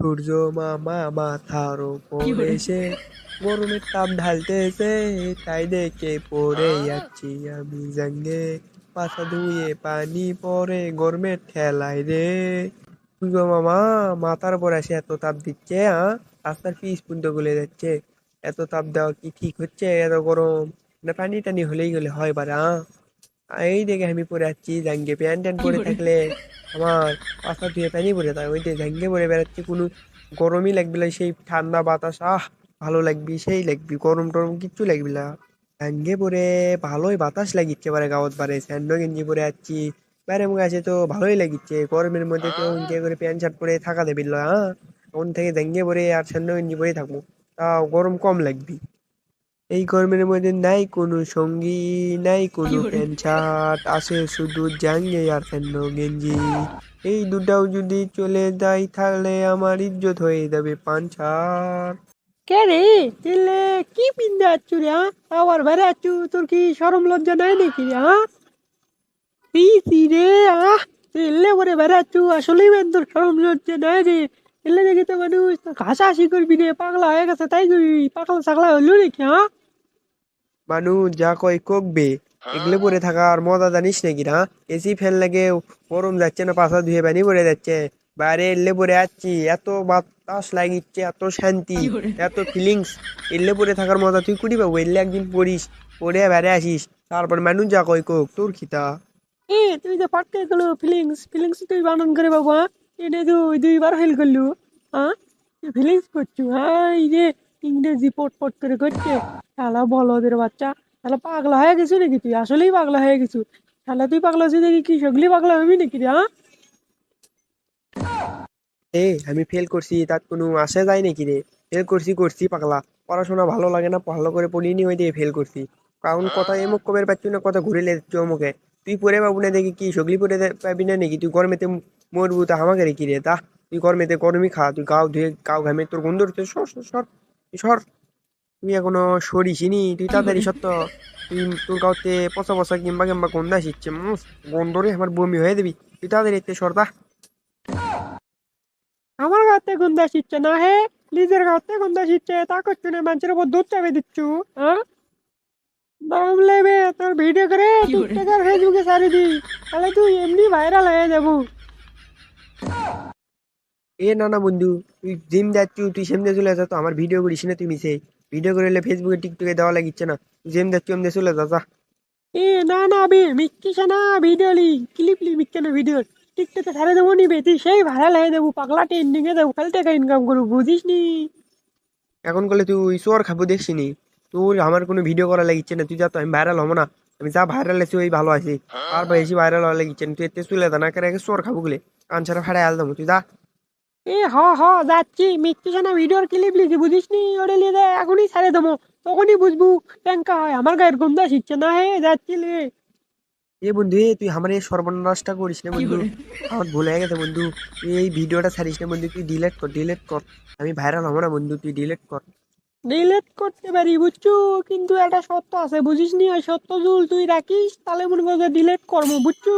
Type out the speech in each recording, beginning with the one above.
সূর্য মামা মাথার উপর এসে গরমের তাপ ঢালতেছে, তাই দেখে পড়ে যাচ্ছি আমি জাঙ্গে। পাছা ধুয়ে পানি পরে গরমের ঠেলায় রে। সূর্য মামা মাথার উপর এসে এত তাপ দিচ্ছে, রাস্তার পিচ পুন্ত গলে যাচ্ছে। এত তাপ দেওয়া কি ঠিক হচ্ছে? এত গরম না পানি টানি হলেই গেলে হয় বারা। এই দেখে আমি পরে যাচ্ছি জাঙ্গে, প্যান্ট ট্যান্ট পরে থাকলে আমার পাশা ধুয়ে পানি পরে থাকে, ওই যে জাঙ্গে পরে বেড়াচ্ছি কোনো গরমই লাগবে না, সেই ঠান্ডা বাতাস ভালো লাগবি, সেই লাগবি, গরম টরম কিচ্ছু লাগবি না। জাঙ্গে পরে ভালোই বাতাস লাগিচ্ছে পারে গাওয়াত পারে, স্যান্ডো গেঞ্জি পরে যাচ্ছি বাইরে, মুখে আছে তো ভালোই লাগিচ্ছে। গরমের মধ্যে তো ইনকে করে প্যান্ট শার্ট পরে থাকা দেবিল না, তখন থেকে জাঙ্গে পরে আর স্যান্ডো গেঞ্জি পরে থাকবো, তাও গরম কম লাগবি। এই গরমের মধ্যে নাই কোনো সঙ্গী, নাই কোনো প্যান্ট শার্ট, আছে শুধু জাঙ্গে আর ফ্যান্ড গেঞ্জি। এই দুটাও যদি চলে যায় তাহলে আমার ইজ্জত হয়ে যাবে পাঞ্চার। কে রে তেলে কি পিন্দে আছু রে আবার বেড়ে আছু, তোর কি সরম লজ্জা নাই নাকি রে সি রে তেলে পরে বেড়ে আছু, আসলেই তোর সরম লজ্জা নাই রে। তেলে দেখে তো মানুষ হাসাহাসি করবি রে, পাগলা হয়ে গেছে তাই করবি, পাগলা ছাগলা হলো নাকি মানুষ যা কয় ককবে, এগুলো পরে থাকার মজা জানিস নাকি না? এসি ফ্যান লাগে, গরম যাচ্ছে না, পাশা ধুয়ে পানি পড়ে যাচ্ছে, বাইরে এলে পরে যাচ্ছি, এত বাতাস লাগিচ্ছে, এত শান্তি, এত ফিলিংস। এলে পরে থাকার মজা তুই কুড়ি পাবো? এলে একদিন পড়িস, পড়ে বাইরে আসিস, তারপর মানুষ যা কয় কোক তোর খিতা। তুই যে পাটকে গেলো ফিলিংস ফিলিংস তুই বানান করে বাবু এটা তুই দুইবার ফেল করলু। হ্যাঁ ফিলিংস করছু এই রে, ইংরেজি পট পট করে করছে। শালা বলদের বাচ্চা, শালা পাগলা হয়ে গেছু নাকি তুই? আসলেই পাগলা হয়ে গেছু। শালা তুই পাগলা হচ্ছিস দেখি কি সগলি পাগলা হবি নাকি রে আমি ফেল করছি তার কোনো আসে যায় নাকি রে? ফেল করছি করছি পাগলা, পড়াশোনা ভালো লাগে না, ভালো করে পড়িনি, ওই দিয়ে ফেল করছি। কারণ কথা এমুক কবের পাচ্ছি না, কথা ঘুরে লেগেছ মুখে। তুই পড়ে পাবো না দেখি কি সগলি পড়ে পাবি না নাকি? তুই গরমেতে মরবু তা আমাকে রে কি রে তা? তুই গরমেতে গরমই খা, তুই গাও ধুয়ে গাও ঘামে তোর গন্ধ হচ্ছে, সর সর সর, তুই সর। তুই এখনো সরিসিনি, তুই তাড়াতাড়ি সত্য। তুই তোর গাওতে পচা পচা কিংবা কিংবা গন্ধ আসিচ্ছে, গন্ধরে আমার বমি হয়ে দিবি। তুই তাড়াতাড়ি এতে সর। আমার গাতে গন্ধা শিখছে না হে, নিজের গাতে গন্ধা শিখছে তা করছু না, মানুষের উপর দুধ চাপে দিচ্ছু। হ্যাঁ দাম লেবে তোর ভিডিও করে টিকটক আর ফেসবুকে ছাড়ি দি, তাহলে তুই এমনি ভাইরাল হয়ে যাবো। না না বন্ধু, তুই জিম যাচ্ছু, তুই সেমদে চলে যা তো, আমার ভিডিও করিস না তুই মিশে। ভিডিও করে ফেসবুকে টিকটকে দেওয়া লাগিচ্ছে না, তুই জিম যাচ্ছু এমনি চলে যা যা। না না বে মিক্কিস না, ভিডিও লি ক্লিপ লি মিক্কে না ভিডিও, টিকটকে ছাড়ে দেবো নিবে, তুই সেই ভাইরাল হয়ে যাবো, পাগলা ট্রেন্ডিং এ যাবো, খালি টাকা ইনকাম করবো, বুঝিস নি? এখন করলে তুই চোর খাবো দেখছিনি? তোর আমার কোনো ভিডিও করা লাগিচ্ছে না, তুই যা তো, আমি ভাইরাল হবো না। আমি যা ভাইরাল আছি ওই ভালো আছি, আর বেশি ভাইরাল হওয়া লাগিচ্ছে না, তুই এতে চলে যা না করে চোর খাবো গুলে, কান ছাড়া ফাড়ে আল দেবো, তুই যা। হ যাচ্ছি, মিক্কিস না ভিডিওর ক্লিপ লিখি, বুঝিস নি? ওটা লিয়ে দে এখনই ছাড়ে দেবো, তখনই বুঝবো ট্যাঙ্কা হয় আমার গায়ের গন্ধ শিখছে না হে, যাচ্ছি লে। বন্ধু তুই আমার এই সর্বনাশটা করিস না বন্ধু, আমার ভুল হয়ে গেছে বন্ধু। তুই এই ভিডিওটা ছাড়িস না বন্ধু, তুই ডিলেট কর, ডিলেট কর। আমি ভাইরাল হবো না বন্ধু, তুই ডিলেট কর। ডিলেট করতে পারি বুঝছো, কিন্তু একটা সত্য আছে বুঝিস নি? ওই সত্য জুল তুই রাখিস তাহলে মনে করবে ডিলেট করবো, বুঝছো?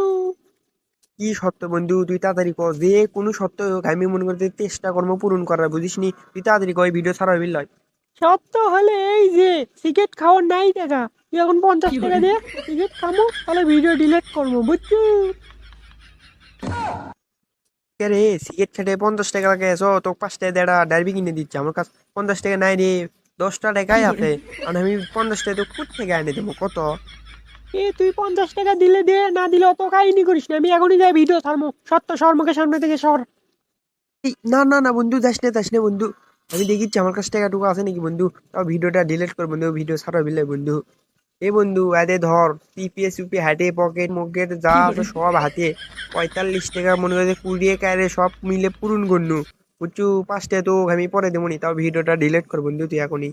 কি সত্য বন্ধু? তুই তাড়াতাড়ি কর, যে কোনো সত্য হোক আমি মনে করতে চেষ্টা কর্ম পূরণ করার, বুঝিস নি? তুই তাড়াতাড়ি কর, ভিডিও ছাড়া হইল। সত্য হলে এই যে সিগারেট খাওয়ার নাই টাকা, তুই এখন 50 টাকা দে, সিগারেট খামো তাহলে ভিডিও ডিলেট করবো, বুঝছো? কে রে, সিগারেট খেটে 50 টাকা লাগে এসো, তো 5 টাকা দেড়া ডারবি কিনে দিচ্ছে, আমার কাছে 50 টাকা নাই রে, 10টা টাকাই আছে। আর আমি 50 টাকা তো কোথা থেকে এনে দেবো কত? তুই 50 টাকা দিলে দে, না দিলে অত কাহিনী করিস না, আমি এখনই যাই ভিডিও ছাড়বো, সত্য সর সামনে থেকে সর। না না না বন্ধু, যাস না যাস না বন্ধু, আমি দেখিচ্ছি আমার কাছে টাকা টুকু আছে নাকি বন্ধু, তাও ভিডিওটা ডিলিট কর বন্ধু, ভিডিও ছাড়া বিলে বন্ধু। বন্ধু এতে ধর, পিপিএস ইউপি হাটে, পকেট মকেট যা আছে সব হাতে, 45 টাকা মনে করে 20 কারে সব মিলে পূরণ করনু, বুঝছু? 5 টাকা তো আমি পরে দেবো নি, তাও ভিডিওটা ডিলিট কর বন্ধু তুই এখনই।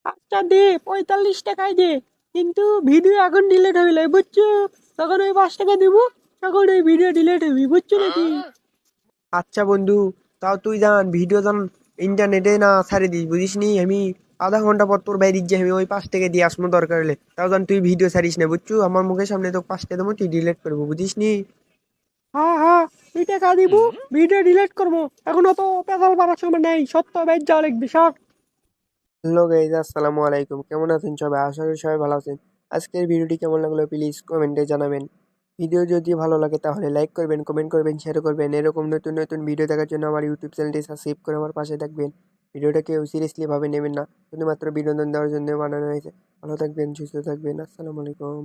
আচ্ছা দে, 45 টাকায় দে, কিন্তু ভিডিও এখন ডিলেট হইলে, বুঝছো? তখন ওই 5 টাকা দিব, তখন ওই ভিডিও ডিলেট হবি, বুঝছো নাকি? আচ্ছা বন্ধু, তাও তুই জান ভিডিও জান ইন্টারনেটে না ছাড়ে দিস, বুঝিস নি? আমি আধা ঘন্টা পর তোর বাইরে যে আমি ওই 5 টাকা দিয়ে আসবো দরকার হলে, তাও জান তুই ভিডিও ছাড়িস না, বুঝছু? আমার মুখের সামনে তো 5 টাকা দেবো, তুই ডিলিট করবো, বুঝিস নি? হ্যাঁ তুই টাকা দিব, ভিডিও ডিলিট করবো। এখনো তো পেশাল পাড়ার সময় নেই, সত্য বেজ যাওয়া লিখবি সব। হ্যালো গাইজ, আসসালামু আলাইকুম। কেমন আছেন সবাই? আশা করি সবাই ভালো আছেন। আজকের ভিডিওটি কেমন লাগলো প্লিজ কমেন্টে জানাবেন। ভিডিও যদি ভালো লাগে তাহলে লাইক করবেন, কমেন্ট করবেন, শেয়ার করবেন। এরকম নতুন নতুন ভিডিও দেখার জন্য আমার ইউটিউব চ্যানেলটি সাবস্ক্রাইব করে আমার পাশে থাকবেন। ভিডিওটা কেউ সিরিয়াসলি ভাবে নেবেন না, শুধুমাত্র বিনোদন দেওয়ার জন্য বানানো হয়েছে। ভালো থাকবেন, সুস্থ থাকবেন। আসসালামু আলাইকুম।